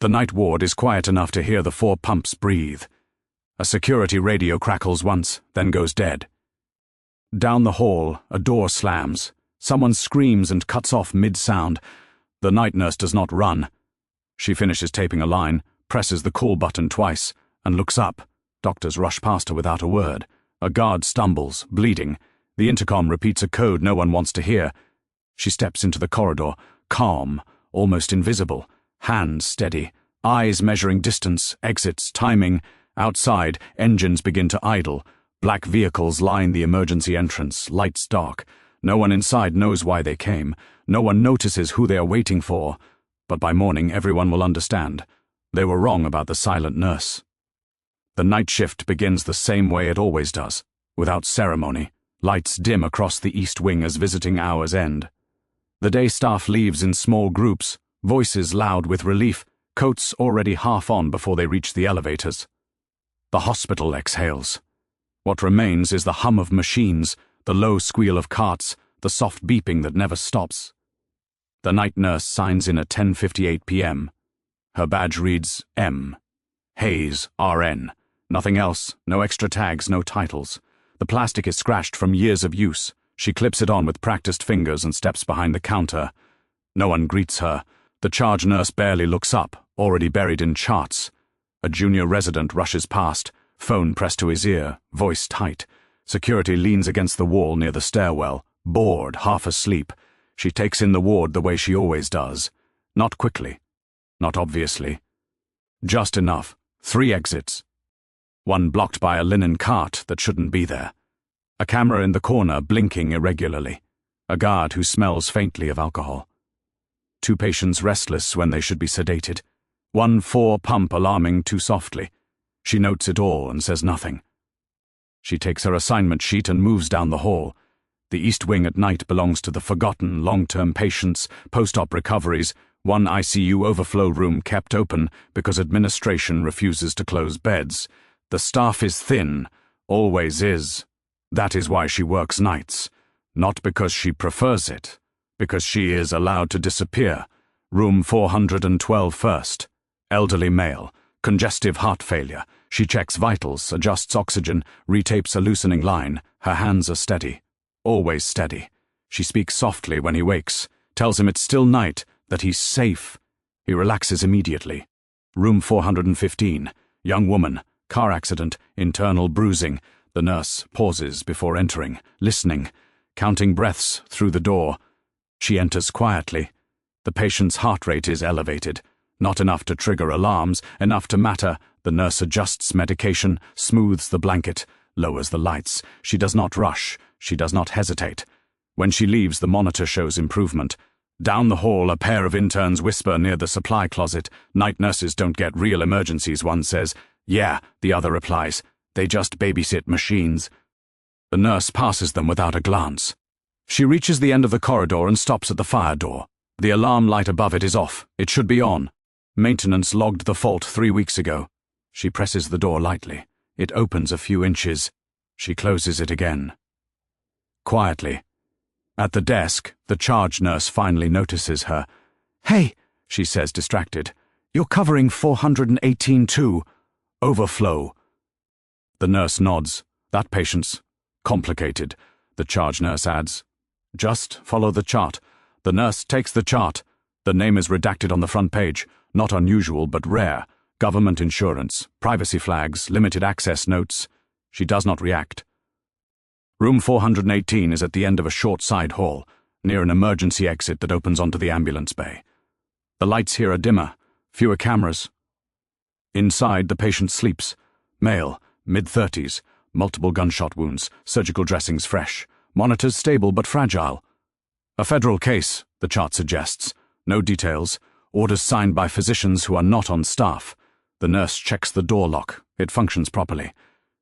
The night ward is quiet enough to hear the 4 pumps breathe. A security radio crackles once, then goes dead. Down the hall, a door slams. Someone screams and cuts off mid-sound. The night nurse does not run. She finishes taping a line, presses the call button twice, and looks up. Doctors rush past her without a word. A guard stumbles, bleeding. The intercom repeats a code no one wants to hear. She steps into the corridor, calm, almost invisible, hands steady, eyes measuring distance, exits, timing. Outside, engines begin to idle. Black vehicles line the emergency entrance, lights dark. No one inside knows why they came. No one notices who they are waiting for. But by morning, everyone will understand. They were wrong about the silent nurse. The night shift begins the same way it always does, without ceremony. Lights dim across the east wing as visiting hours end. The day staff leaves in small groups, voices loud with relief, coats already half on before they reach the elevators. The hospital exhales. What remains is the hum of machines, the low squeal of carts, the soft beeping that never stops. The night nurse signs in at 10:58 p.m. Her badge reads M. Hayes, RN. Nothing else, no extra tags, no titles. The plastic is scratched from years of use. She clips it on with practiced fingers and steps behind the counter. No one greets her. The charge nurse barely looks up, already buried in charts. A junior resident rushes past, phone pressed to his ear, voice tight. Security leans against the wall near the stairwell, bored, half asleep. She takes in the ward the way she always does. Not quickly. Not obviously. Just enough. 3 exits. One blocked by a linen cart that shouldn't be there. A camera in the corner blinking irregularly. A guard who smells faintly of alcohol. 2 patients restless when they should be sedated. 1 4-pump alarming too softly. She notes it all and says nothing. She takes her assignment sheet and moves down the hall. The East Wing at night belongs to the forgotten long-term patients, post-op recoveries, 1 ICU overflow room kept open because administration refuses to close beds. The staff is thin, always is. That is why she works nights. Not because she prefers it, because she is allowed to disappear. Room 412 first. Elderly male, congestive heart failure. She checks vitals, adjusts oxygen, retapes a loosening line. Her hands are steady. Always steady. She speaks softly when he wakes, tells him it's still night, that he's safe. He relaxes immediately. Room 415. Young woman. Car accident, internal bruising. The nurse pauses before entering, listening, counting breaths through the door. She enters quietly. The patient's heart rate is elevated. Not enough to trigger alarms, enough to matter. The nurse adjusts medication, smooths the blanket, lowers the lights. She does not rush. She does not hesitate. When she leaves, the monitor shows improvement. Down the hall, a pair of interns whisper near the supply closet. Night nurses don't get real emergencies, one says. Yeah, the other replies. They just babysit machines. The nurse passes them without a glance. She reaches the end of the corridor and stops at the fire door. The alarm light above it is off. It should be on. Maintenance logged the fault 3 weeks ago. She presses the door lightly. It opens a few inches. She closes it again. Quietly. At the desk, the charge nurse finally notices her. "Hey," she says, distracted. "You're covering 418 too. Overflow." The nurse nods. That patient's complicated, the charge nurse adds. "Just follow the chart." The nurse takes the chart. The name is redacted on the front page. Not unusual, but rare. Government insurance, privacy flags, limited access notes. She does not react. Room 418 is at the end of a short side hall, near an emergency exit that opens onto the ambulance bay. The lights here are dimmer, fewer cameras. Inside, the patient sleeps. Male, mid-30s, multiple gunshot wounds, surgical dressings fresh. Monitors stable but fragile. A federal case, the chart suggests. No details. Orders signed by physicians who are not on staff. The nurse checks the door lock. It functions properly.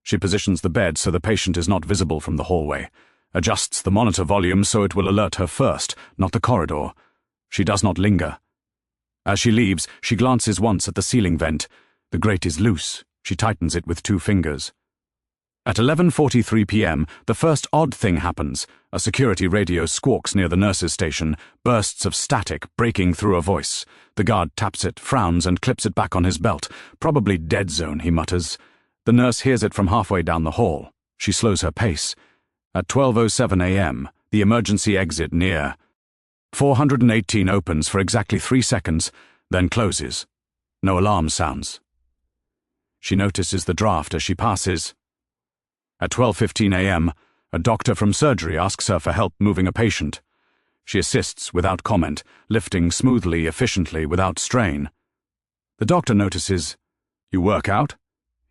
She positions the bed so the patient is not visible from the hallway. Adjusts the monitor volume so it will alert her first, not the corridor. She does not linger. As she leaves, she glances once at the ceiling vent. The grate is loose. She tightens it with 2 fingers. At 11:43 p.m., the first odd thing happens. A security radio squawks near the nurse's station, bursts of static breaking through a voice. The guard taps it, frowns, and clips it back on his belt. Probably dead zone, he mutters. The nurse hears it from halfway down the hall. She slows her pace. At 12:07 a.m., the emergency exit near 418 opens for exactly 3 seconds, then closes. No alarm sounds. She notices the draft as she passes. At 12:15 a.m., a doctor from surgery asks her for help moving a patient. She assists without comment, lifting smoothly, efficiently, without strain. The doctor notices. "You work out?"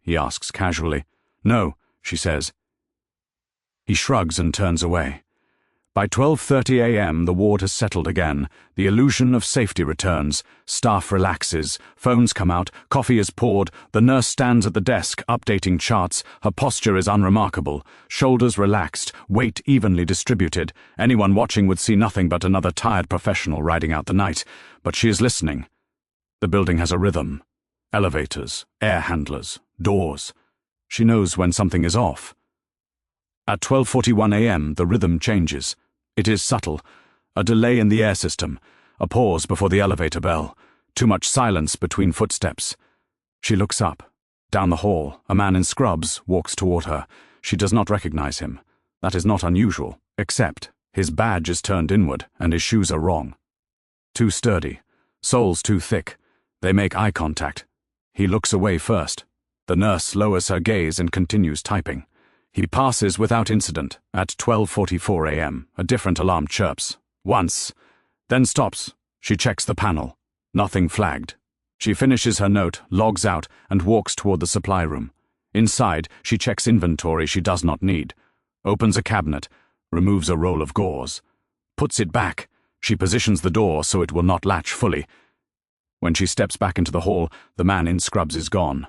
he asks casually. "No," she says. He shrugs and turns away. By 12:30 a.m., the ward has settled again. The illusion of safety returns. Staff relaxes. Phones come out. Coffee is poured. The nurse stands at the desk, updating charts. Her posture is unremarkable. Shoulders relaxed. Weight evenly distributed. Anyone watching would see nothing but another tired professional riding out the night. But she is listening. The building has a rhythm. Elevators, air handlers, doors. She knows when something is off. At 12:41 a.m., the rhythm changes. It is subtle. A delay in the air system. A pause before the elevator bell. Too much silence between footsteps. She looks up. Down the hall, a man in scrubs walks toward her. She does not recognize him. That is not unusual, except his badge is turned inward and his shoes are wrong. Too sturdy. Soles too thick. They make eye contact. He looks away first. The nurse lowers her gaze and continues typing. He passes without incident. At 12:44 a.m., a different alarm chirps. Once. Then stops. She checks the panel. Nothing flagged. She finishes her note, logs out, and walks toward the supply room. Inside, she checks inventory she does not need. Opens a cabinet. Removes a roll of gauze. Puts it back. She positions the door so it will not latch fully. When she steps back into the hall, the man in scrubs is gone.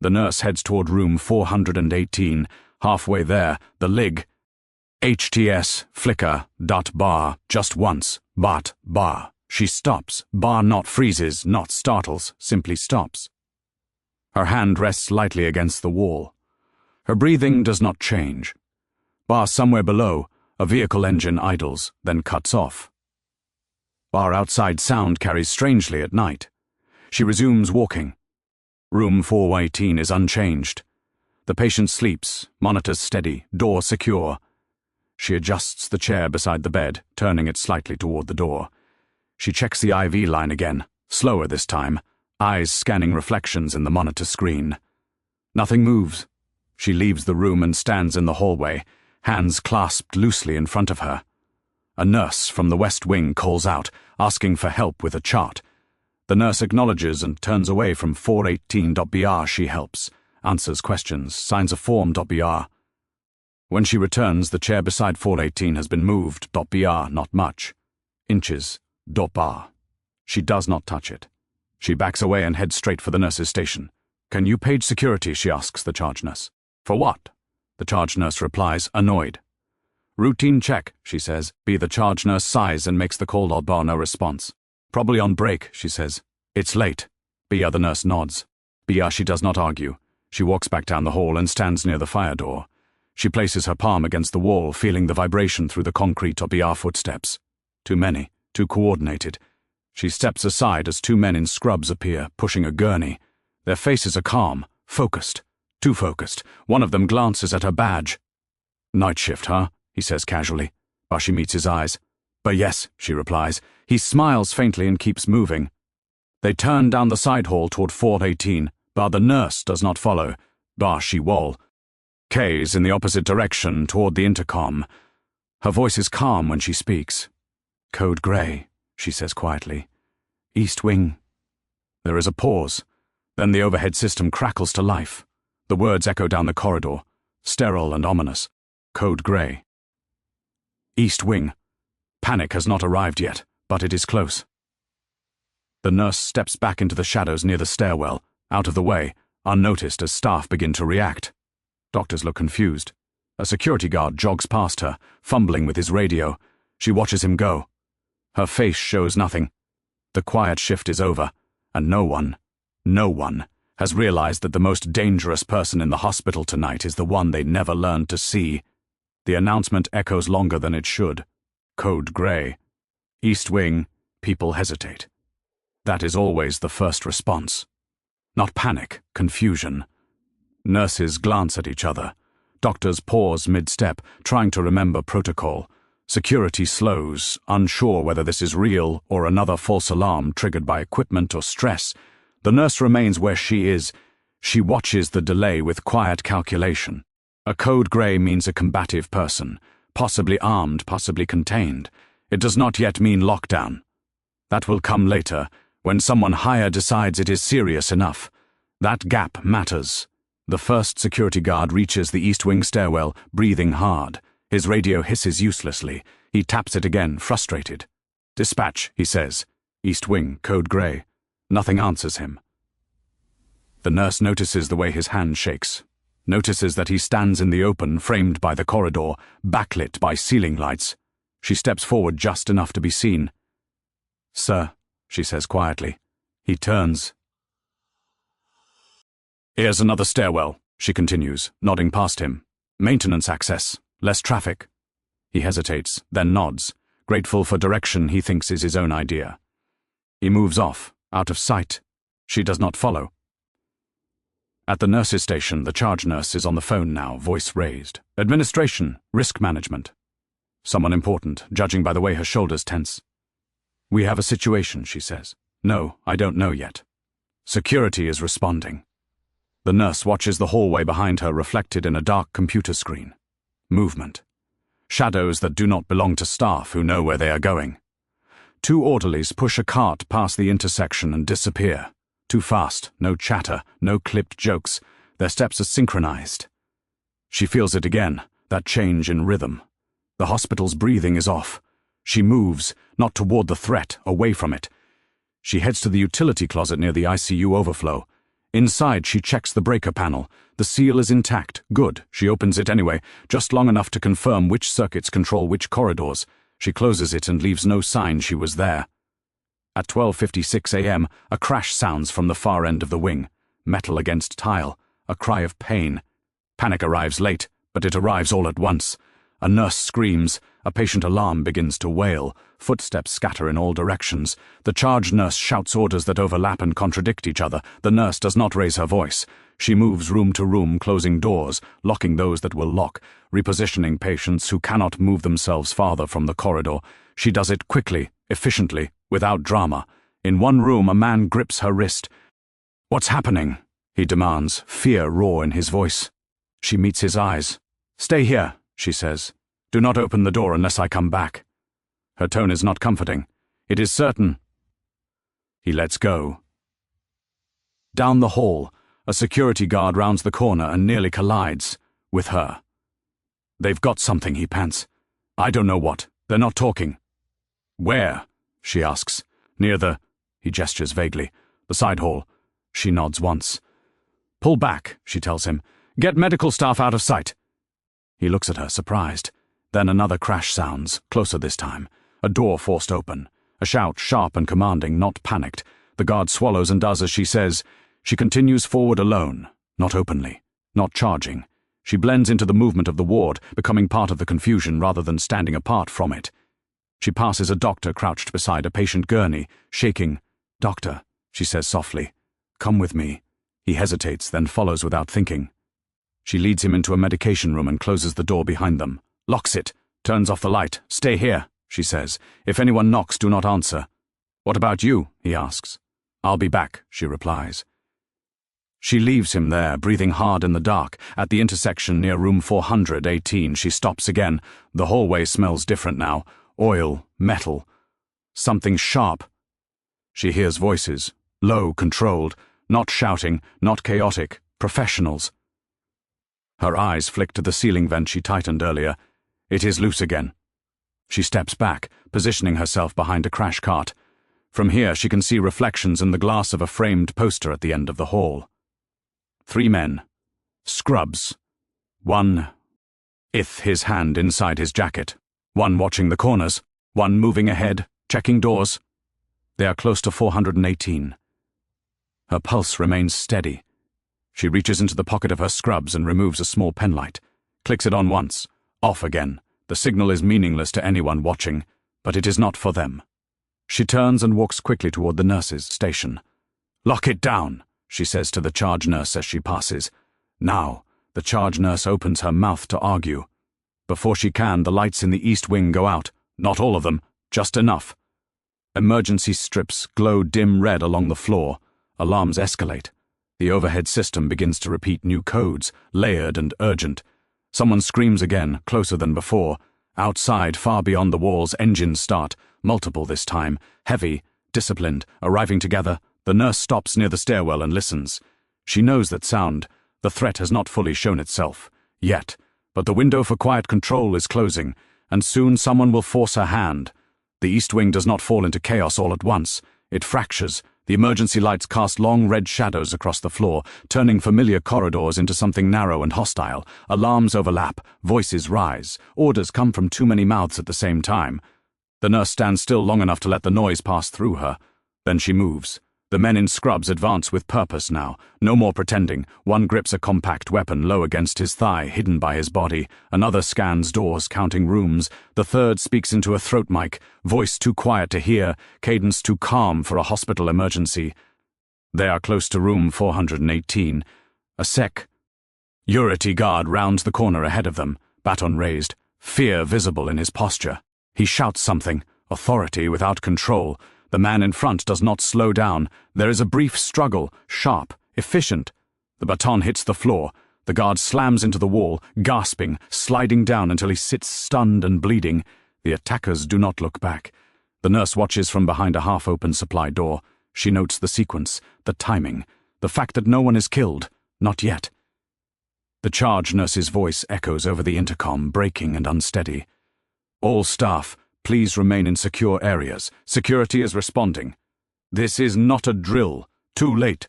The nurse heads toward room 418. Halfway there, the lig. HTS, flicker, dot bar, just once, but, bar. She stops. Bar not freezes, not startles, simply stops. Her hand rests lightly against the wall. Her breathing does not change. Bar somewhere below, a vehicle engine idles, then cuts off. Bar outside sound carries strangely at night. She resumes walking. Room 418 is unchanged. The patient sleeps, monitors steady, door secure. She adjusts the chair beside the bed, turning it slightly toward the door. She checks the IV line again, slower this time, eyes scanning reflections in the monitor screen. Nothing moves. She leaves the room and stands in the hallway, hands clasped loosely in front of her. A nurse from the West Wing calls out, asking for help with a chart. The nurse acknowledges and turns away from 418.br. She helps. Answers questions, signs a form.br. When she returns, the chair beside 418 has been moved. .br, not much. Inches. .bar. She does not touch it. She backs away and heads straight for the nurse's station. "Can you page security?" she asks the charge nurse. "For what?" The charge nurse replies, annoyed. "Routine check," she says. The charge nurse sighs and makes the call. .bar, no response. "Probably on break," she says. "It's late." The nurse nods. She does not argue. She walks back down the hall and stands near the fire door. She places her palm against the wall, feeling the vibration through the concrete. .br footsteps. Too many, too coordinated. She steps aside as two men in scrubs appear, pushing a gurney. Their faces are calm, focused. Too focused. One of them glances at her badge. "Night shift, huh?" he says casually. She meets his eyes. "But yes," she replies. He smiles faintly and keeps moving. They turn down the side hall toward 418. The nurse does not follow. She wall. K's in the opposite direction, toward the intercom. Her voice is calm when she speaks. "Code Grey," she says quietly. "East Wing." There is a pause. Then the overhead system crackles to life. The words echo down the corridor, sterile and ominous. Code Grey. East Wing. Panic has not arrived yet, but it is close. The nurse steps back into the shadows near the stairwell, out of the way, unnoticed as staff begin to react. Doctors look confused. A security guard jogs past her, fumbling with his radio. She watches him go. Her face shows nothing. The quiet shift is over, and no one has realized that the most dangerous person in the hospital tonight is the one they never learned to see. The announcement echoes longer than it should. Code Grey. East Wing, people hesitate. That is always the first response. Not panic, confusion. Nurses glance at each other. Doctors pause mid-step, trying to remember protocol. Security slows, unsure whether this is real or another false alarm triggered by equipment or stress. The nurse remains where she is. She watches the delay with quiet calculation. A Code Grey means a combative person, possibly armed, possibly contained. It does not yet mean lockdown. That will come later, when someone higher decides it is serious enough. That gap matters. The first security guard reaches the East Wing stairwell, breathing hard. His radio hisses uselessly. He taps it again, frustrated. "Dispatch," he says. "East Wing, Code Grey." Nothing answers him. The nurse notices the way his hand shakes. Notices that he stands in the open, framed by the corridor, backlit by ceiling lights. She steps forward just enough to be seen. "Sir," she says quietly. He turns. "Here's another stairwell," she continues, nodding past him. "Maintenance access. Less traffic." He hesitates, then nods, grateful for direction he thinks is his own idea. He moves off, out of sight. She does not follow. At the nurse's station, the charge nurse is on the phone now, voice raised. "Administration, risk management." Someone important, judging by the way her shoulders tense. "We have a situation," she says. "No, I don't know yet." Security is responding. The nurse watches the hallway behind her reflected in a dark computer screen. Movement. Shadows that do not belong to staff who know where they are going. Two orderlies push a cart past the intersection and disappear. Too fast, no chatter, no clipped jokes. Their steps are synchronized. She feels it again, that change in rhythm. The hospital's breathing is off. She moves, not toward the threat, away from it. She heads to the utility closet near the ICU overflow. Inside, she checks the breaker panel. The seal is intact. Good. She opens it anyway, just long enough to confirm which circuits control which corridors. She closes it and leaves no sign she was there. At 12:56 a.m., a crash sounds from the far end of the wing. Metal against tile. A cry of pain. Panic arrives late, but it arrives all at once. A nurse screams. A patient alarm begins to wail. Footsteps scatter in all directions. The charge nurse shouts orders that overlap and contradict each other. The nurse does not raise her voice. She moves room to room, closing doors, locking those that will lock, repositioning patients who cannot move themselves farther from the corridor. She does it quickly, efficiently, without drama. In one room, a man grips her wrist. "What's happening?" he demands, fear raw in his voice. She meets his eyes. "Stay here," she says. "Do not open the door unless I come back." Her tone is not comforting. It is certain. He lets go. Down the hall, a security guard rounds the corner and nearly collides with her. "They've got something," he pants. "I don't know what. They're not talking." "Where?" she asks. "Near the—" he gestures vaguely. "The side hall." She nods once. "Pull back," she tells him. "Get medical staff out of sight." He looks at her, surprised. Then another crash sounds, closer this time. A door forced open. A shout, sharp and commanding, not panicked. The guard swallows and does as she says. She continues forward alone, not openly, not charging. She blends into the movement of the ward, becoming part of the confusion rather than standing apart from it. She passes a doctor crouched beside a patient gurney, shaking. "Doctor," she says softly. "Come with me." He hesitates, then follows without thinking. She leads him into a medication room and closes the door behind them. Locks it, turns off the light. "Stay here," she says. "If anyone knocks, do not answer." "What about you?" he asks. "I'll be back," she replies. She leaves him there, breathing hard in the dark. At the intersection near room 418, she stops again. The hallway smells different now. Oil, metal, something sharp. She hears voices, low, controlled, not shouting, not chaotic, professionals. Her eyes flick to the ceiling vent she tightened earlier. It is loose again. She steps back, positioning herself behind a crash cart. From here she can see reflections in the glass of a framed poster at the end of the hall. 3 men. Scrubs. One his hand inside his jacket. One watching the corners. One moving ahead, checking doors. They are close to 418. Her pulse remains steady. She reaches into the pocket of her scrubs and removes a small penlight. Clicks it on once. Off again. The signal is meaningless to anyone watching, but it is not for them. She turns and walks quickly toward the nurse's station. "Lock it down," she says to the charge nurse as she passes. Now, the charge nurse opens her mouth to argue. Before she can, the lights in the east wing go out. Not all of them, just enough. Emergency strips glow dim red along the floor. Alarms escalate. The overhead system begins to repeat new codes, layered and urgent. Someone screams again, closer than before. Outside, far beyond the walls, engines start, multiple this time, heavy, disciplined, arriving together. The nurse stops near the stairwell and listens. She knows that sound. The threat has not fully shown itself, yet, but the window for quiet control is closing, and soon someone will force her hand. The east wing does not fall into chaos all at once. It fractures. The emergency lights cast long red shadows across the floor, turning familiar corridors into something narrow and hostile. Alarms overlap, voices rise, orders come from too many mouths at the same time. The nurse stands still long enough to let the noise pass through her. Then she moves. The men in scrubs advance with purpose now. No more pretending. One grips a compact weapon low against his thigh, hidden by his body. Another scans doors, counting rooms. The third speaks into a throat mic, voice too quiet to hear, cadence too calm for a hospital emergency. They are close to room 418. A sec. Security guard rounds the corner ahead of them, baton raised, fear visible in his posture. He shouts something, authority without control. The man in front does not slow down. There is a brief struggle, sharp, efficient. The baton hits the floor. The guard slams into the wall, gasping, sliding down until he sits stunned and bleeding. The attackers do not look back. The nurse watches from behind a half-open supply door. She notes the sequence, the timing, the fact that no one is killed, not yet. The charge nurse's voice echoes over the intercom, breaking and unsteady. "All staff, please remain in secure areas. Security is responding. This is not a drill. Too late."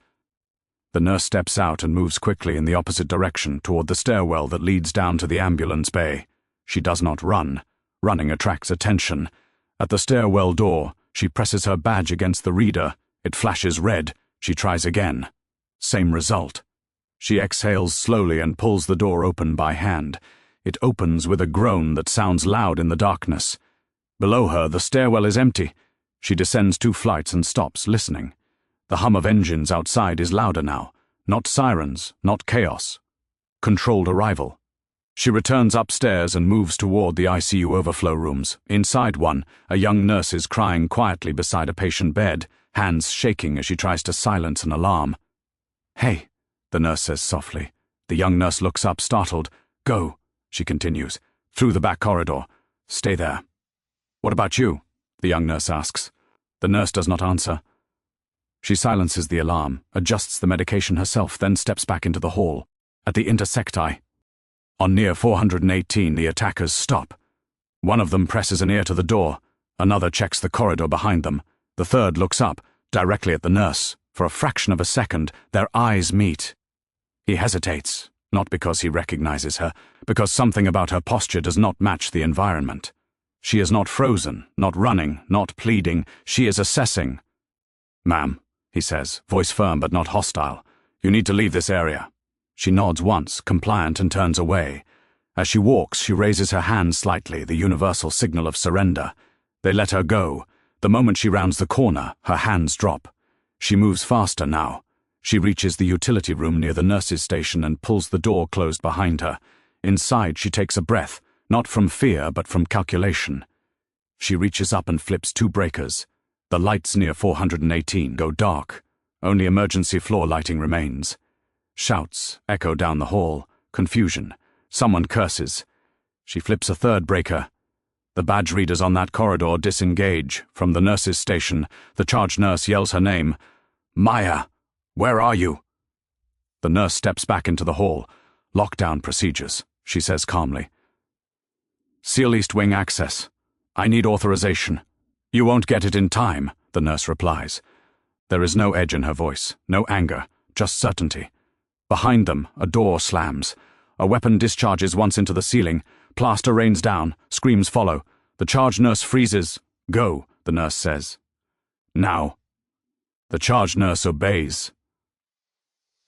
The nurse steps out and moves quickly in the opposite direction toward the stairwell that leads down to the ambulance bay. She does not run. Running attracts attention. At the stairwell door, she presses her badge against the reader. It flashes red. She tries again. Same result. She exhales slowly and pulls the door open by hand. It opens with a groan that sounds loud in the darkness. Below her, the stairwell is empty. She descends 2 flights and stops, listening. The hum of engines outside is louder now. Not sirens, not chaos. Controlled arrival. She returns upstairs and moves toward the ICU overflow rooms. Inside one, a young nurse is crying quietly beside a patient bed, hands shaking as she tries to silence an alarm. "Hey," the nurse says softly. The young nurse looks up, startled. "Go," she continues, "through the back corridor. Stay there." "What about you?" the young nurse asks. The nurse does not answer. She silences the alarm, adjusts the medication herself, then steps back into the hall. At the intersecti, on near 418, the attackers stop. One of them presses an ear to the door. Another checks the corridor behind them. The third looks up, directly at the nurse. For a fraction of a second, their eyes meet. He hesitates, not because he recognizes her, because something about her posture does not match the environment. She is not frozen, not running, not pleading. She is assessing. "Ma'am," he says, voice firm but not hostile, "you need to leave this area." She nods once, compliant, and turns away. As she walks, she raises her hand slightly, the universal signal of surrender. They let her go. The moment she rounds the corner, her hands drop. She moves faster now. She reaches the utility room near the nurse's station and pulls the door closed behind her. Inside, she takes a breath, not from fear but from calculation. She reaches up and flips 2 breakers. The lights near 418 go dark. Only emergency floor lighting remains. Shouts echo down the hall. Confusion. Someone curses. She flips a 3rd breaker. The badge readers on that corridor disengage. From the nurse's station, the charge nurse yells her name. "Maya, where are you?" The nurse steps back into the hall. "Lockdown procedures," she says calmly. "Seal East Wing access. I need authorization." "You won't get it in time," the nurse replies. There is no edge in her voice, no anger, just certainty. Behind them, a door slams. A weapon discharges once into the ceiling. Plaster rains down. Screams follow. The charge nurse freezes. "Go," the nurse says. "Now." The charge nurse obeys.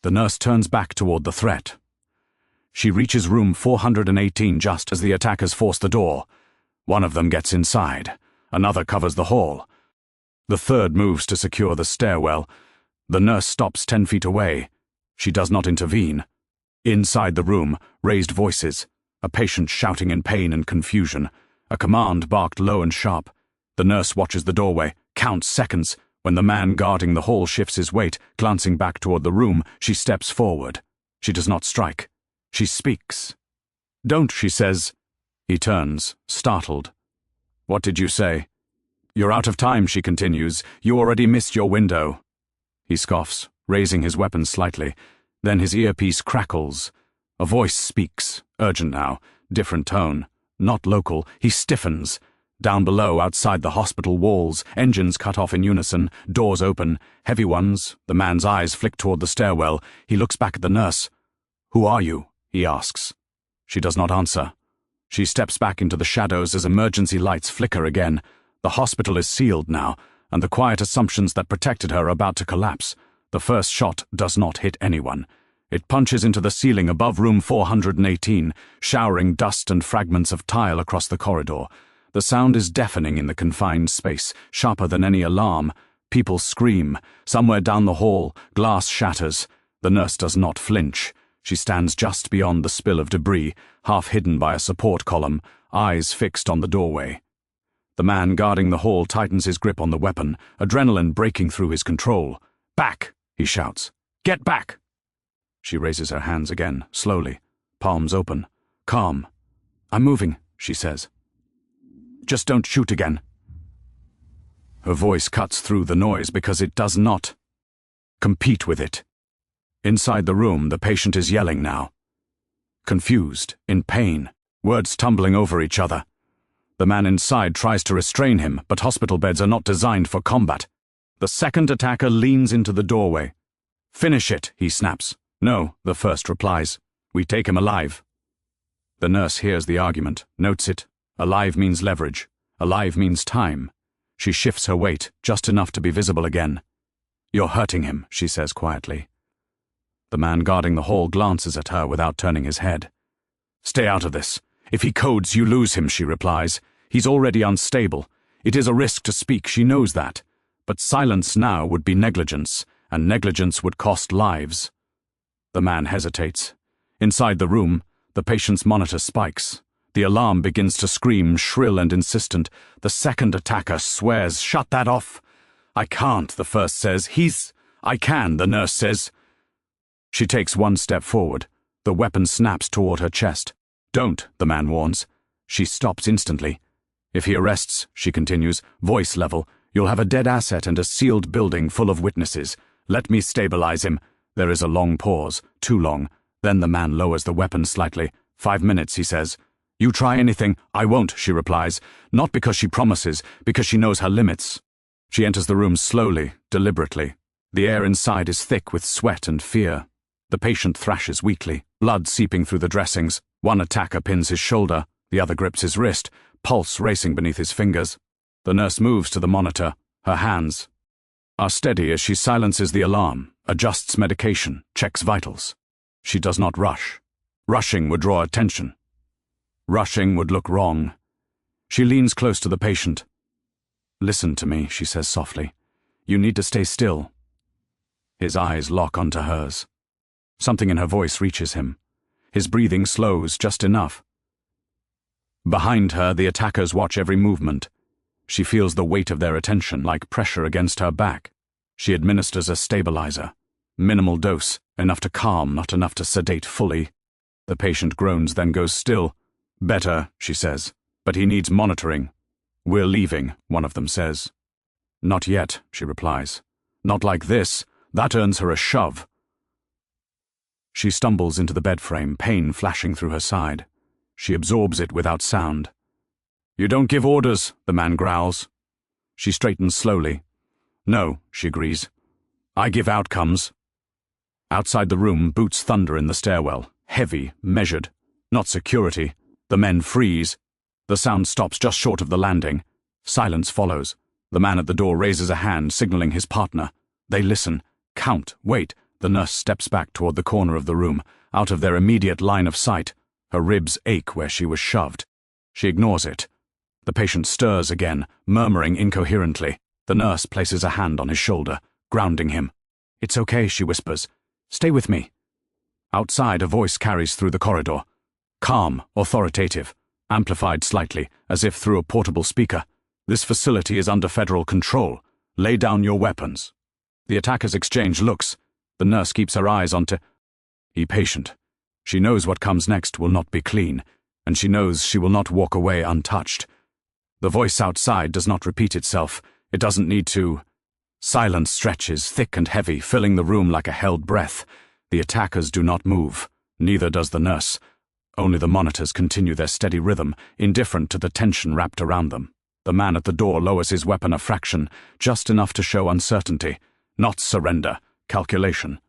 The nurse turns back toward the threat. She reaches room 418 just as the attackers force the door. One of them gets inside. Another covers the hall. The third moves to secure the stairwell. The nurse stops 10 feet away. She does not intervene. Inside the room, raised voices. A patient shouting in pain and confusion. A command barked low and sharp. The nurse watches the doorway, counts seconds. When the man guarding the hall shifts his weight, glancing back toward the room, she steps forward. She does not strike. She speaks. "Don't," she says. He turns, startled. "What did you say?" "You're out of time," she continues. "You already missed your window." He scoffs, raising his weapon slightly. Then his earpiece crackles. A voice speaks, urgent now, different tone. Not local. He stiffens. Down below, outside the hospital walls, engines cut off in unison, doors open, heavy ones. The man's eyes flick toward the stairwell. He looks back at the nurse. "Who are you?" he asks. She does not answer. She steps back into the shadows as emergency lights flicker again. The hospital is sealed now, and the quiet assumptions that protected her are about to collapse. The first shot does not hit anyone. It punches into the ceiling above room 418, showering dust and fragments of tile across the corridor. The sound is deafening in the confined space, sharper than any alarm. People scream. Somewhere down the hall, glass shatters. The nurse does not flinch. She stands just beyond the spill of debris, half hidden by a support column, eyes fixed on the doorway. The man guarding the hall tightens his grip on the weapon, adrenaline breaking through his control. "Back!" he shouts. "Get back!" She raises her hands again, slowly, palms open. "Calm. I'm moving," she says. "Just don't shoot again." Her voice cuts through the noise because it does not compete with it. Inside the room, the patient is yelling now. Confused, in pain, words tumbling over each other. The man inside tries to restrain him, but hospital beds are not designed for combat. The second attacker leans into the doorway. "Finish it," he snaps. "No," the first replies. "We take him alive." The nurse hears the argument, notes it. Alive means leverage. Alive means time. She shifts her weight, just enough to be visible again. "You're hurting him," she says quietly. The man guarding the hall glances at her without turning his head. "Stay out of this. If he codes, you lose him," she replies. "He's already unstable. It is a risk to speak, she knows that. But silence now would be negligence, and negligence would cost lives." The man hesitates. Inside the room, the patient's monitor spikes. The alarm begins to scream, shrill and insistent. The second attacker swears, "Shut that off." "I can't," the first says. "I can," the nurse says. She takes one step forward. The weapon snaps toward her chest. "Don't," the man warns. She stops instantly. "If he arrests," she continues, voice level, "you'll have a dead asset and a sealed building full of witnesses. Let me stabilize him." There is a long pause, too long. Then the man lowers the weapon slightly. 5 minutes, he says. "You try anything." "I won't," she replies. Not because she promises, because she knows her limits. She enters the room slowly, deliberately. The air inside is thick with sweat and fear. The patient thrashes weakly, blood seeping through the dressings. One attacker pins his shoulder, the other grips his wrist, pulse racing beneath his fingers. The nurse moves to the monitor. Her hands are steady as she silences the alarm, adjusts medication, checks vitals. She does not rush. Rushing would draw attention. Rushing would look wrong. She leans close to the patient. "Listen to me," she says softly. "You need to stay still." His eyes lock onto hers. Something in her voice reaches him. His breathing slows just enough. Behind her, the attackers watch every movement. She feels the weight of their attention like pressure against her back. She administers a stabilizer. Minimal dose, enough to calm, not enough to sedate fully. The patient groans, then goes still. "Better," she says, "but he needs monitoring." "We're leaving," one of them says. "Not yet," she replies. "Not like this. That earns her a shove." She stumbles into the bed frame, pain flashing through her side. She absorbs it without sound. "You don't give orders," the man growls. She straightens slowly. "No," she agrees. "I give outcomes." Outside the room, boots thunder in the stairwell. Heavy, measured. Not security. The men freeze. The sound stops just short of the landing. Silence follows. The man at the door raises a hand, signaling his partner. They listen. Count. Wait. The nurse steps back toward the corner of the room, out of their immediate line of sight. Her ribs ache where she was shoved. She ignores it. The patient stirs again, murmuring incoherently. The nurse places a hand on his shoulder, grounding him. "It's okay," she whispers. "Stay with me." Outside, a voice carries through the corridor. Calm, authoritative, amplified slightly, as if through a portable speaker. "This facility is under federal control. Lay down your weapons." The attackers exchange looks. The nurse keeps her eyes on the patient. She knows what comes next will not be clean, and she knows she will not walk away untouched. The voice outside does not repeat itself. It doesn't need to. Silence stretches, thick and heavy, filling the room like a held breath. The attackers do not move. Neither does the nurse. Only the monitors continue their steady rhythm, indifferent to the tension wrapped around them. The man at the door lowers his weapon a fraction, just enough to show uncertainty. Not surrender, calculation.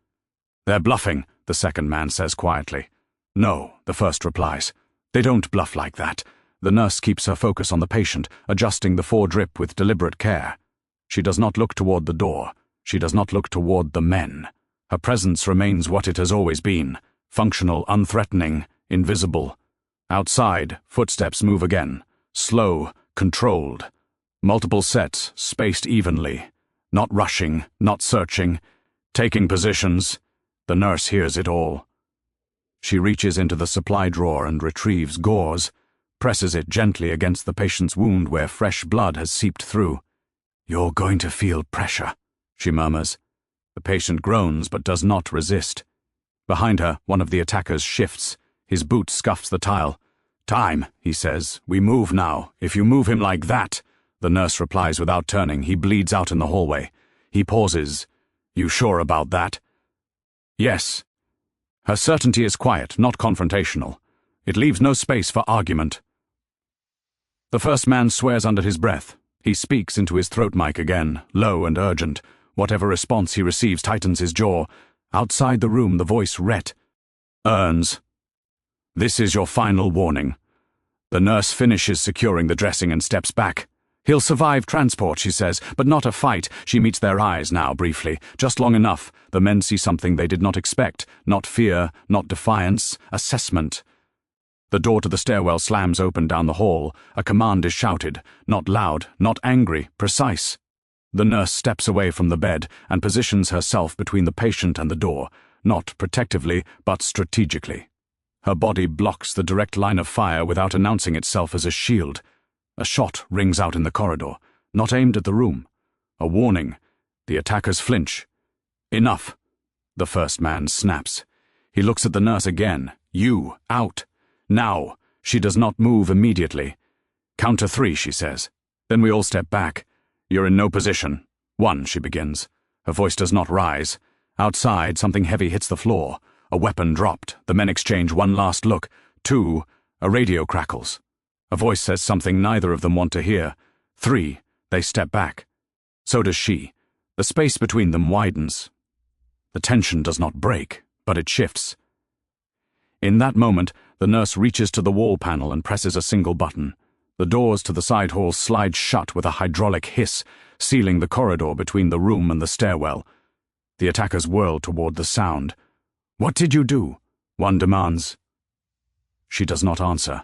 "They're bluffing," the second man says quietly. "No," the first replies. "They don't bluff like that." The nurse keeps her focus on the patient, adjusting the foredrip with deliberate care. She does not look toward the door. She does not look toward the men. Her presence remains what it has always been, functional, unthreatening, invisible. Outside, footsteps move again, slow, controlled. Multiple sets, spaced evenly. Not rushing, not searching, taking positions. The nurse hears it all. She reaches into the supply drawer and retrieves gauze, presses it gently against the patient's wound where fresh blood has seeped through. "You're going to feel pressure," she murmurs. The patient groans but does not resist. Behind her, one of the attackers shifts. His boot scuffs the tile. "Time," he says. "We move now. If you move him like that..." The nurse replies without turning. He bleeds out in the hallway. He pauses. "You sure about that?" "Yes." Her certainty is quiet, not confrontational. It leaves no space for argument. The first man swears under his breath. He speaks into his throat mic again, low and urgent. Whatever response he receives tightens his jaw. Outside the room, the voice earns. "This is your final warning." The nurse finishes securing the dressing and steps back. "He'll survive transport," she says, "but not a fight." She meets their eyes now, briefly, just long enough. The men see something they did not expect. Not fear, not defiance, assessment. The door to the stairwell slams open down the hall. A command is shouted, not loud, not angry, precise. The nurse steps away from the bed and positions herself between the patient and the door, not protectively, but strategically. Her body blocks the direct line of fire without announcing itself as a shield. A shot rings out in the corridor, not aimed at the room. A warning. The attackers flinch. "Enough," the first man snaps. He looks at the nurse again. "You, out. Now." She does not move immediately. "Count to 3, she says. Then we all step back. "You're in no position." "1, she begins. Her voice does not rise. Outside, something heavy hits the floor. A weapon dropped. The men exchange one last look. 2, a radio crackles. A voice says something neither of them want to hear. 3, they step back. So does she. The space between them widens. The tension does not break, but it shifts. In that moment, the nurse reaches to the wall panel and presses a single button. The doors to the side hall slide shut with a hydraulic hiss, sealing the corridor between the room and the stairwell. The attackers whirl toward the sound. "What did you do?" one demands. She does not answer.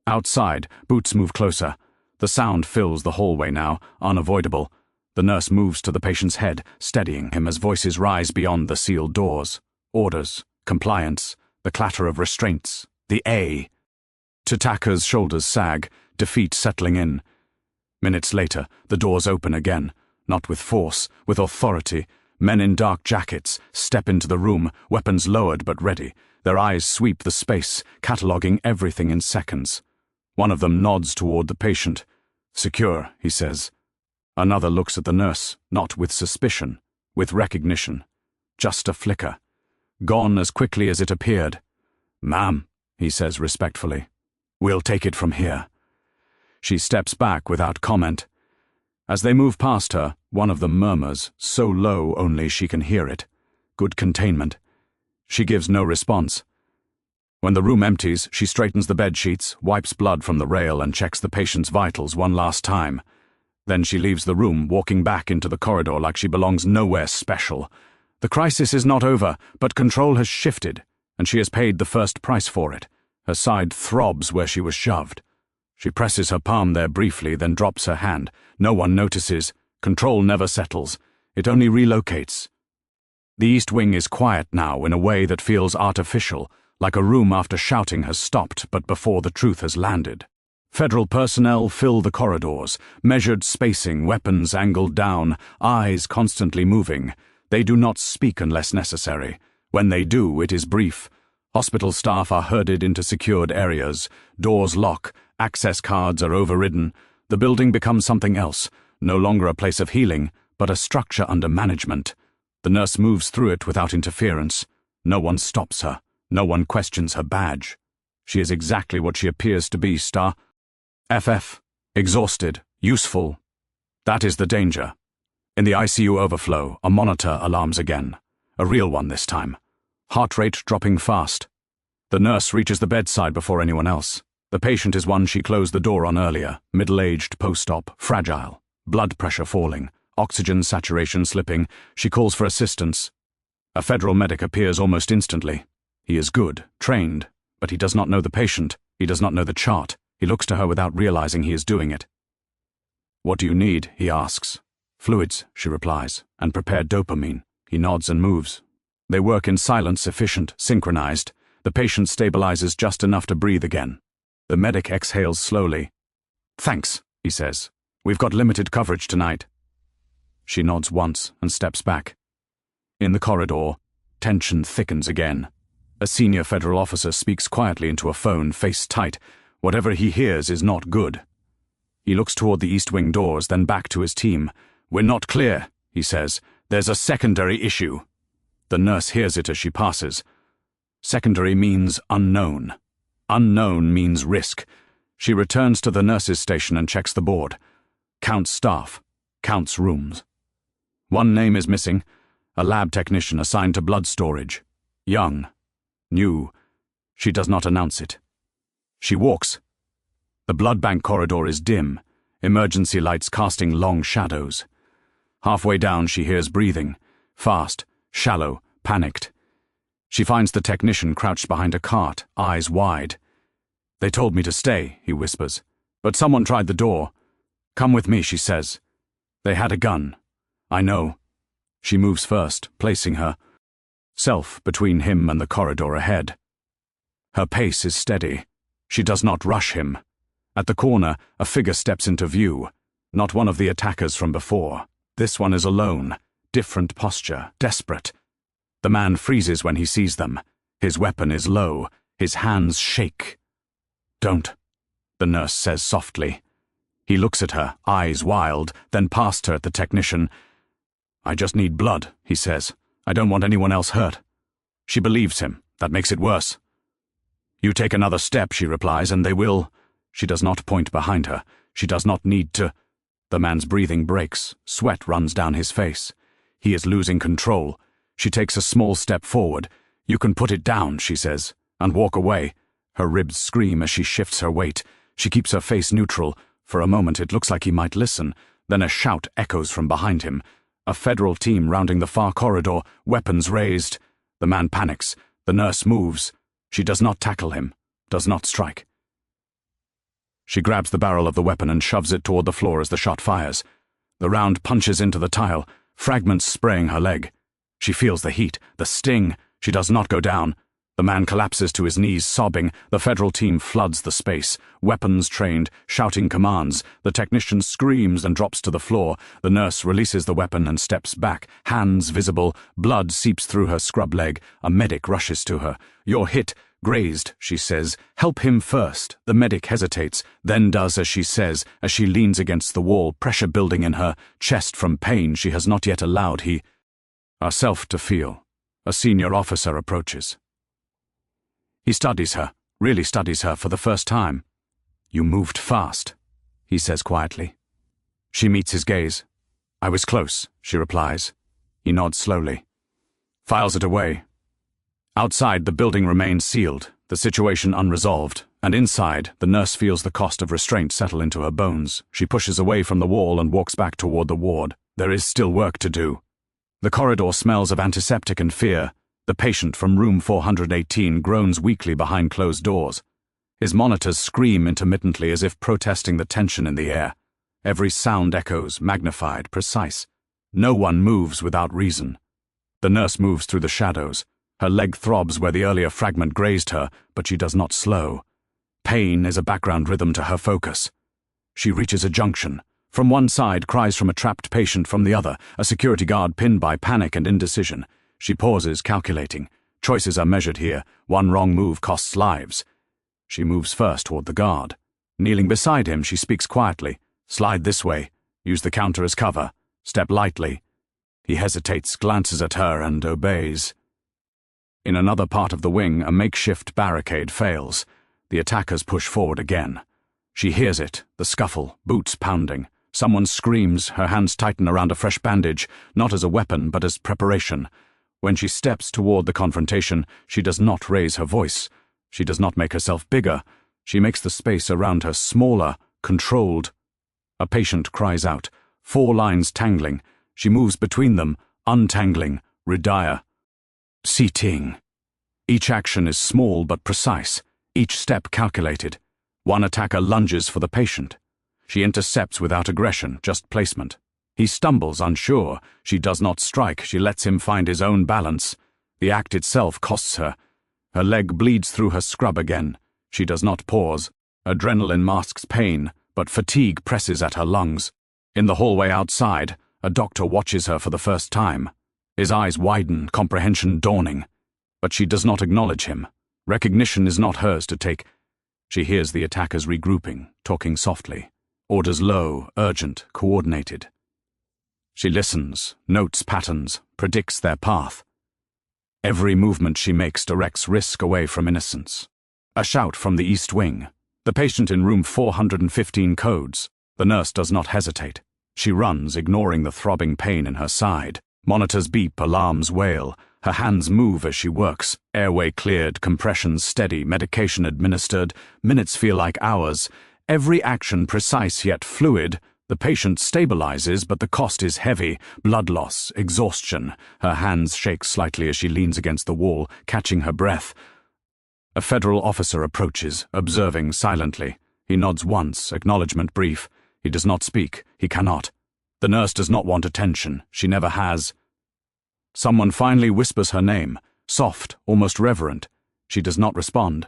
Outside, boots move closer. The sound fills the hallway now, unavoidable. The nurse moves to the patient's head, steadying him as voices rise beyond the sealed doors. Orders, compliance, the clatter of restraints, the A. Tataka's shoulders sag, defeat settling in. Minutes later, the doors open again, not with force, with authority. Men in dark jackets step into the room, weapons lowered but ready. Their eyes sweep the space, cataloguing everything in seconds. One of them nods toward the patient. "Secure," he says. Another looks at the nurse, not with suspicion, with recognition. Just a flicker. Gone as quickly as it appeared. "Ma'am," he says respectfully. "We'll take it from here." She steps back without comment. As they move past her, one of them murmurs, so low only she can hear it. "Good containment." She gives no response. When the room empties, she straightens the bed sheets, wipes blood from the rail and checks the patient's vitals one last time. Then she leaves the room, walking back into the corridor like she belongs nowhere special. The crisis is not over, but control has shifted, and she has paid the first price for it. Her side throbs where she was shoved. She presses her palm there briefly, then drops her hand. No one notices. Control never settles. It only relocates. The East Wing is quiet now in a way that feels artificial, like a room after shouting has stopped but before the truth has landed. Federal personnel fill the corridors, measured spacing, weapons angled down, eyes constantly moving. They do not speak unless necessary. When they do, it is brief. Hospital staff are herded into secured areas. Doors lock. Access cards are overridden. The building becomes something else, no longer a place of healing, but a structure under management. The nurse moves through it without interference. No one stops her. No one questions her badge. She is exactly what she appears to be, Star. FF. Exhausted. Useful. That is the danger. In the ICU overflow, a monitor alarms again. A real one this time. Heart rate dropping fast. The nurse reaches the bedside before anyone else. The patient is one she closed the door on earlier, middle-aged, post-op, fragile, blood pressure falling, oxygen saturation slipping. She calls for assistance. A federal medic appears almost instantly. He is good, trained, but he does not know the patient. He does not know the chart. He looks to her without realizing he is doing it. "What do you need?" he asks. "Fluids," she replies, "and prepared dopamine." He nods and moves. They work in silence, efficient, synchronized. The patient stabilizes just enough to breathe again. The medic exhales slowly. "Thanks," he says. "We've got limited coverage tonight." She nods once and steps back. In the corridor, tension thickens again. A senior federal officer speaks quietly into a phone, face tight. Whatever he hears is not good. He looks toward the East Wing doors, then back to his team. "We're not clear," he says. "There's a secondary issue." The nurse hears it as she passes. Secondary means unknown. Unknown means risk. She returns to the nurse's station and checks the board. Counts staff. Counts rooms. One name is missing. A lab technician assigned to blood storage. Young. New. She does not announce it. She walks. The blood bank corridor is dim, emergency lights casting long shadows. Halfway down she hears breathing. Fast, shallow, panicked. She finds the technician crouched behind a cart, eyes wide. "They told me to stay," he whispers. "But someone tried the door." "Come with me," she says. "They had a gun." "I know." She moves first, placing herself between him and the corridor ahead. Her pace is steady. She does not rush him. At the corner, a figure steps into view. Not one of the attackers from before. This one is alone. Different posture, desperate. The man freezes when he sees them. His weapon is low. His hands shake. "Don't," the nurse says softly. He looks at her, eyes wild, then past her at the technician. "I just need blood," he says. "I don't want anyone else hurt." She believes him. That makes it worse. "You take another step," she replies, "and they will." She does not point behind her. She does not need to. The man's breathing breaks. Sweat runs down his face. He is losing control. She takes a small step forward. "You can put it down," she says, and walk away. Her ribs scream as she shifts her weight. She keeps her face neutral. For a moment it looks like he might listen. Then a shout echoes from behind him. A federal team rounding the far corridor, weapons raised. The man panics. The nurse moves. She does not tackle him, does not strike. She grabs the barrel of the weapon and shoves it toward the floor as the shot fires. The round punches into the tile, fragments spraying her leg. She feels the heat, the sting. She does not go down. The man collapses to his knees, sobbing. The federal team floods the space, weapons trained, shouting commands. The technician screams and drops to the floor. The nurse releases the weapon and steps back, hands visible. Blood seeps through her scrub leg. A medic rushes to her. "You're hit. Grazed," she says. "Help him first." The medic hesitates, then does as she says, as she leans against the wall, pressure building in her chest from pain she has not yet allowed herself to feel. A senior officer approaches. He studies her, really studies her for the first time. "You moved fast," he says quietly. She meets his gaze. "I was close," she replies. He nods slowly. Files it away. Outside, the building remains sealed, the situation unresolved, and inside, the nurse feels the cost of restraint settle into her bones. She pushes away from the wall and walks back toward the ward. There is still work to do. The corridor smells of antiseptic and fear. The patient from room 418 groans weakly behind closed doors. His monitors scream intermittently as if protesting the tension in the air. Every sound echoes, magnified, precise. No one moves without reason. The nurse moves through the shadows. Her leg throbs where the earlier fragment grazed her, but she does not slow. Pain is a background rhythm to her focus. She reaches a junction. From one side, cries from a trapped patient, from the other, a security guard pinned by panic and indecision. She pauses, calculating. Choices are measured here. One wrong move costs lives. She moves first toward the guard. Kneeling beside him, she speaks quietly. Slide this way. Use the counter as cover. Step lightly. He hesitates, glances at her, and obeys. In another part of the wing, a makeshift barricade fails. The attackers push forward again. She hears it, the scuffle, boots pounding. Someone screams, her hands tighten around a fresh bandage, not as a weapon, but as preparation. When she steps toward the confrontation, she does not raise her voice. She does not make herself bigger. She makes the space around her smaller, controlled. A patient cries out, 4 lines tangling. She moves between them, untangling, redire. Seating. Each action is small but precise, each step calculated. One attacker lunges for the patient. She intercepts without aggression, just placement. He stumbles, unsure. She does not strike. She lets him find his own balance. The act itself costs her. Her leg bleeds through her scrub again. She does not pause. Adrenaline masks pain, but fatigue presses at her lungs. In the hallway outside, a doctor watches her for the first time. His eyes widen, comprehension dawning. But she does not acknowledge him. Recognition is not hers to take. She hears the attackers regrouping, talking softly. Orders low, urgent, coordinated. She listens, notes patterns, predicts their path. Every movement she makes directs risk away from innocence. A shout from the East Wing. The patient in room 415 codes. The nurse does not hesitate. She runs, ignoring the throbbing pain in her side. Monitors beep, alarms wail. Her hands move as she works. Airway cleared, compressions steady, medication administered. Minutes feel like hours. Every action precise yet fluid. The patient stabilizes, but the cost is heavy. Blood loss, exhaustion. Her hands shake slightly as she leans against the wall, catching her breath. A federal officer approaches, observing silently. He nods once, acknowledgement brief. He does not speak. He cannot. The nurse does not want attention. She never has. Someone finally whispers her name, soft, almost reverent. She does not respond.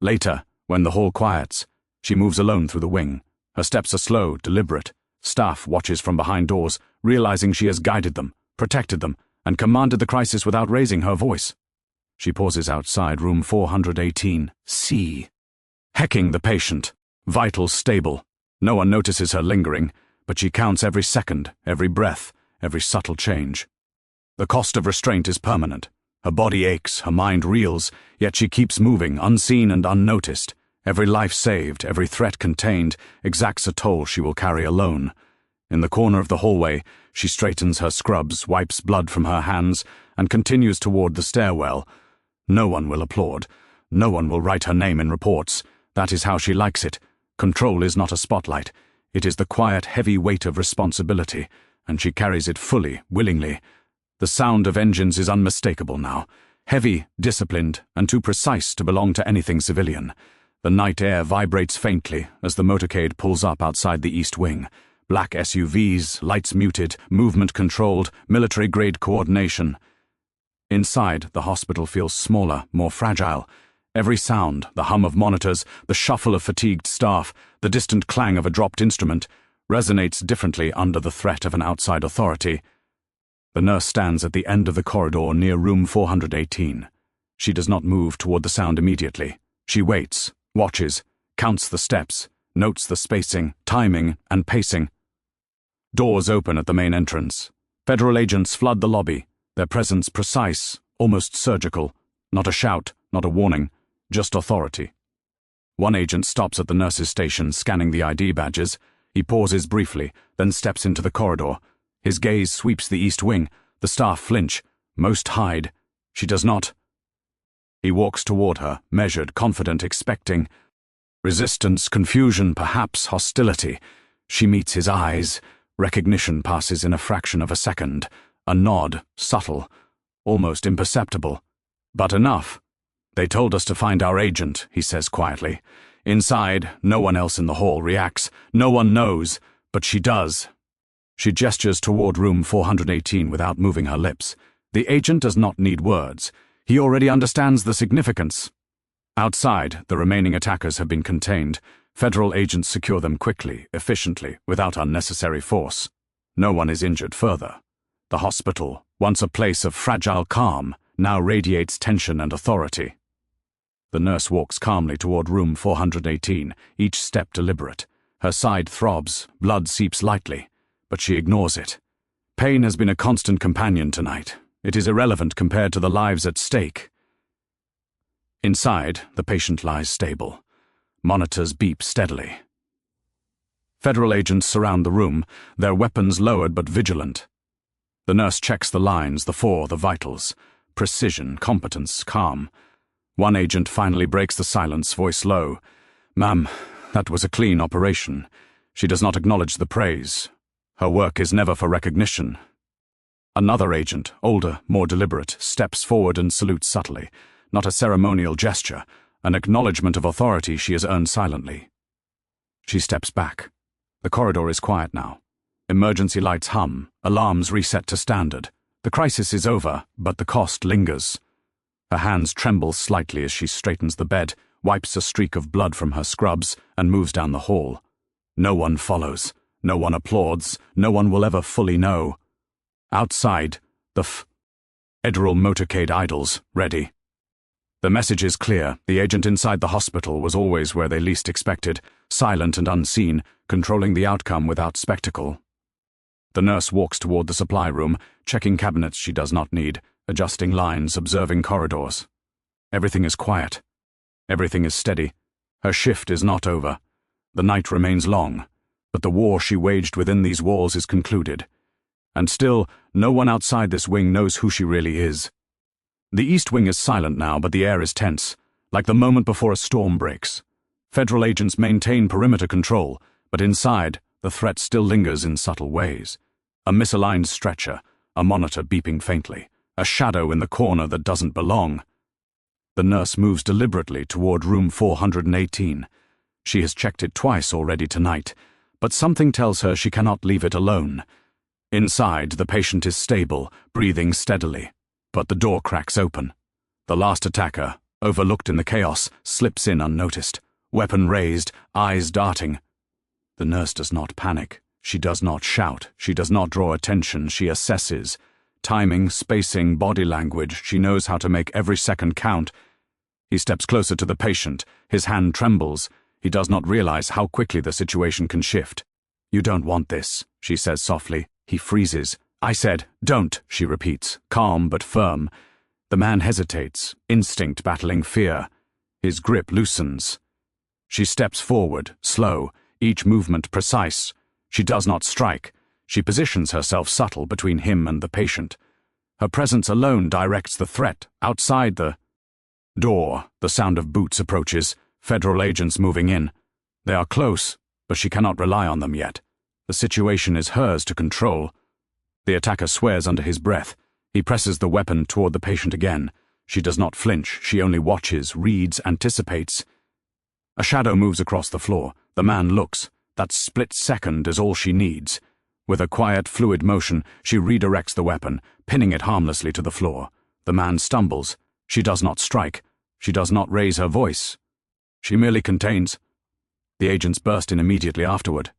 Later, when the hall quiets, she moves alone through the wing. Her steps are slow, deliberate. Staff watches from behind doors, realizing she has guided them, protected them, and commanded the crisis without raising her voice. She pauses outside room 418, C. Hecking the patient. Vitals stable. No one notices her lingering, but she counts every second, every breath, every subtle change. The cost of restraint is permanent. Her body aches, her mind reels, yet she keeps moving, unseen and unnoticed. Every life saved, every threat contained, exacts a toll she will carry alone. In the corner of the hallway, she straightens her scrubs, wipes blood from her hands, and continues toward the stairwell. No one will applaud. No one will write her name in reports. That is how she likes it. Control is not a spotlight. It is the quiet, heavy weight of responsibility, and she carries it fully, willingly. The sound of engines is unmistakable now. Heavy, disciplined, and too precise to belong to anything civilian. The night air vibrates faintly as the motorcade pulls up outside the East Wing. Black SUVs, lights muted, movement controlled, military-grade coordination. Inside, the hospital feels smaller, more fragile. Every sound, the hum of monitors, the shuffle of fatigued staff, the distant clang of a dropped instrument, resonates differently under the threat of an outside authority. The nurse stands at the end of the corridor near room 418. She does not move toward the sound immediately. She waits, watches, counts the steps, notes the spacing, timing, and pacing. Doors open at the main entrance. Federal agents flood the lobby, their presence precise, almost surgical. Not a shout, not a warning, just authority. One agent stops at the nurse's station, scanning the ID badges. He pauses briefly, then steps into the corridor. His gaze sweeps the East Wing. The staff flinch. Most hide. She does not. He walks toward her, measured, confident, expecting. Resistance, confusion, perhaps hostility. She meets his eyes. Recognition passes in a fraction of a second. A nod, subtle, almost imperceptible. But enough. "They told us to find our agent," he says quietly. Inside, no one else in the hall reacts. No one knows, but she does. She gestures toward room 418 without moving her lips. The agent does not need words. He already understands the significance. Outside, the remaining attackers have been contained. Federal agents secure them quickly, efficiently, without unnecessary force. No one is injured further. The hospital, once a place of fragile calm, now radiates tension and authority. The nurse walks calmly toward room 418, each step deliberate. Her side throbs, blood seeps lightly, but she ignores it. Pain has been a constant companion tonight. It is irrelevant compared to the lives at stake. Inside, the patient lies stable. Monitors beep steadily. Federal agents surround the room, their weapons lowered but vigilant. The nurse checks the lines, the vitals. Precision, competence, calm. One agent finally breaks the silence, voice low. "Ma'am, that was a clean operation." She does not acknowledge the praise. Her work is never for recognition. Another agent, older, more deliberate, steps forward and salutes subtly. Not a ceremonial gesture, an acknowledgement of authority she has earned silently. She steps back. The corridor is quiet now. Emergency lights hum, alarms reset to standard. The crisis is over, but the cost lingers. Her hands tremble slightly as she straightens the bed, wipes a streak of blood from her scrubs, and moves down the hall. No one follows. No one applauds. No one will ever fully know. Outside, the Federal Motorcade idles, ready. The message is clear. The agent inside the hospital was always where they least expected, silent and unseen, controlling the outcome without spectacle. The nurse walks toward the supply room, checking cabinets she does not need, adjusting lines, observing corridors. Everything is quiet. Everything is steady. Her shift is not over. The night remains long, but the war she waged within these walls is concluded. And still, no one outside this wing knows who she really is. The East Wing is silent now, but the air is tense, like the moment before a storm breaks. Federal agents maintain perimeter control, but inside, the threat still lingers in subtle ways. A misaligned stretcher, a monitor beeping faintly, a shadow in the corner that doesn't belong. The nurse moves deliberately toward room 418. She has checked it twice already tonight, but something tells her she cannot leave it alone. Inside, the patient is stable, breathing steadily, but the door cracks open. The last attacker, overlooked in the chaos, slips in unnoticed, weapon raised, eyes darting. The nurse does not panic. She does not shout. She does not draw attention. She assesses. Timing, spacing, body language, she knows how to make every second count. He steps closer to the patient. His hand trembles. He does not realize how quickly the situation can shift. "You don't want this," she says softly. He freezes. "I said, don't," she repeats, calm but firm. The man hesitates, instinct battling fear. His grip loosens. She steps forward, slow, each movement precise. She does not strike. She positions herself subtle between him and the patient. Her presence alone directs the threat. Outside the door, the sound of boots approaches, Federal agents moving in. They are close, but she cannot rely on them yet. The situation is hers to control. The attacker swears under his breath. He presses the weapon toward the patient again. She does not flinch. She only watches, reads, anticipates. A shadow moves across the floor. The man looks. That split second is all she needs. With a quiet, fluid motion, she redirects the weapon, pinning it harmlessly to the floor. The man stumbles. She does not strike. She does not raise her voice. She merely contains. The agents burst in immediately afterward.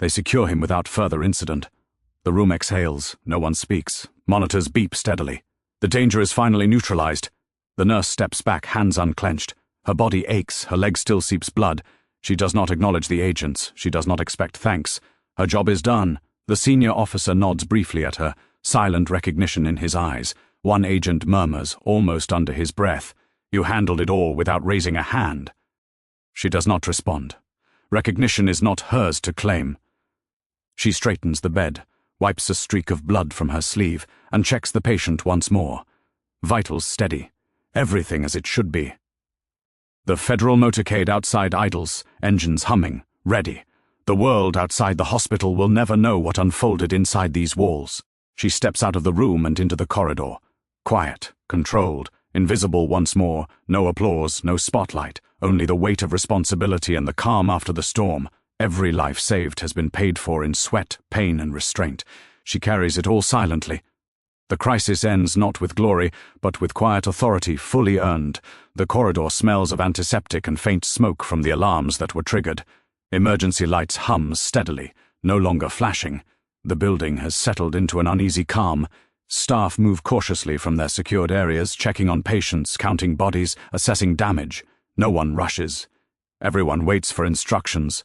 They secure him without further incident. The room exhales. No one speaks. Monitors beep steadily. The danger is finally neutralized. The nurse steps back, hands unclenched. Her body aches. Her leg still seeps blood. She does not acknowledge the agents. She does not expect thanks. Her job is done. The senior officer nods briefly at her, silent recognition in his eyes. One agent murmurs, almost under his breath, "You handled it all without raising a hand." She does not respond. Recognition is not hers to claim. She straightens the bed, wipes a streak of blood from her sleeve, and checks the patient once more. Vitals steady. Everything as it should be. The Federal Motorcade outside idles, engines humming, ready. The world outside the hospital will never know what unfolded inside these walls. She steps out of the room and into the corridor. Quiet, controlled, invisible once more, no applause, no spotlight, only the weight of responsibility and the calm after the storm. Every life saved has been paid for in sweat, pain, and restraint. She carries it all silently. The crisis ends not with glory, but with quiet authority fully earned. The corridor smells of antiseptic and faint smoke from the alarms that were triggered. Emergency lights hum steadily, no longer flashing. The building has settled into an uneasy calm. Staff move cautiously from their secured areas, checking on patients, counting bodies, assessing damage. No one rushes. Everyone waits for instructions.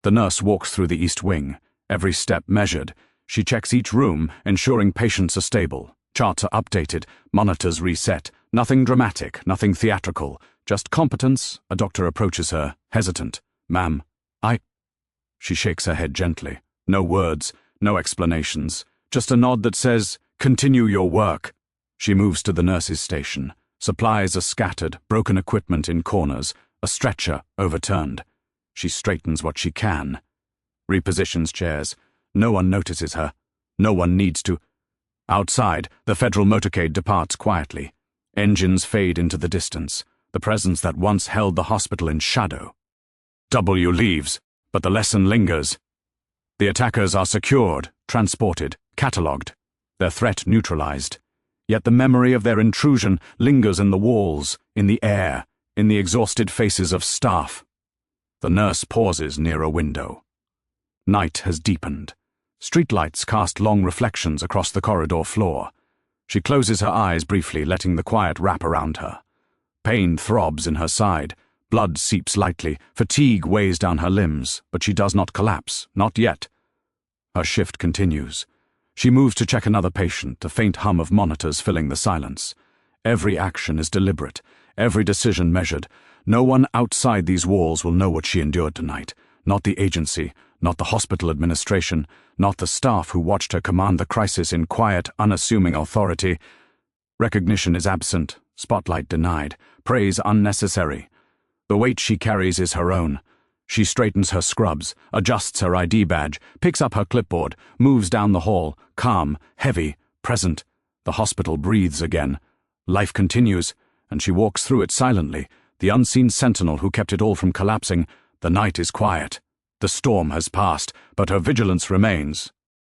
The nurse walks through the east wing, every step measured. She checks each room, ensuring patients are stable. Charts are updated, monitors reset. Nothing dramatic, nothing theatrical. Just competence. A doctor approaches her, hesitant. "Ma'am, She shakes her head gently. No words, no explanations. Just a nod that says, "Continue your work." She moves to the nurse's station. Supplies are scattered, broken equipment in corners, a stretcher overturned. She straightens what she can. Repositions chairs. No one notices her. No one needs to. Outside, the Federal Motorcade departs quietly. Engines fade into the distance, the presence that once held the hospital in shadow. W leaves, but the lesson lingers. The attackers are secured, transported, catalogued, their threat neutralized. Yet the memory of their intrusion lingers in the walls, in the air, in the exhausted faces of staff. The nurse pauses near a window. Night has deepened. Streetlights cast long reflections across the corridor floor. She closes her eyes briefly, letting the quiet wrap around her. Pain throbs in her side. Blood seeps lightly. Fatigue weighs down her limbs, but she does not collapse, not yet. Her shift continues. She moves to check another patient, a faint hum of monitors filling the silence. Every action is deliberate, every decision measured. No one outside these walls will know what she endured tonight. Not the agency, not the hospital administration, not the staff who watched her command the crisis in quiet, unassuming authority. Recognition is absent, spotlight denied, praise unnecessary. The weight she carries is her own. She straightens her scrubs, adjusts her ID badge, picks up her clipboard, moves down the hall, calm, heavy, present. The hospital breathes again. Life continues, and she walks through it silently, the unseen sentinel who kept it all from collapsing. The night is quiet. The storm has passed, but her vigilance remains.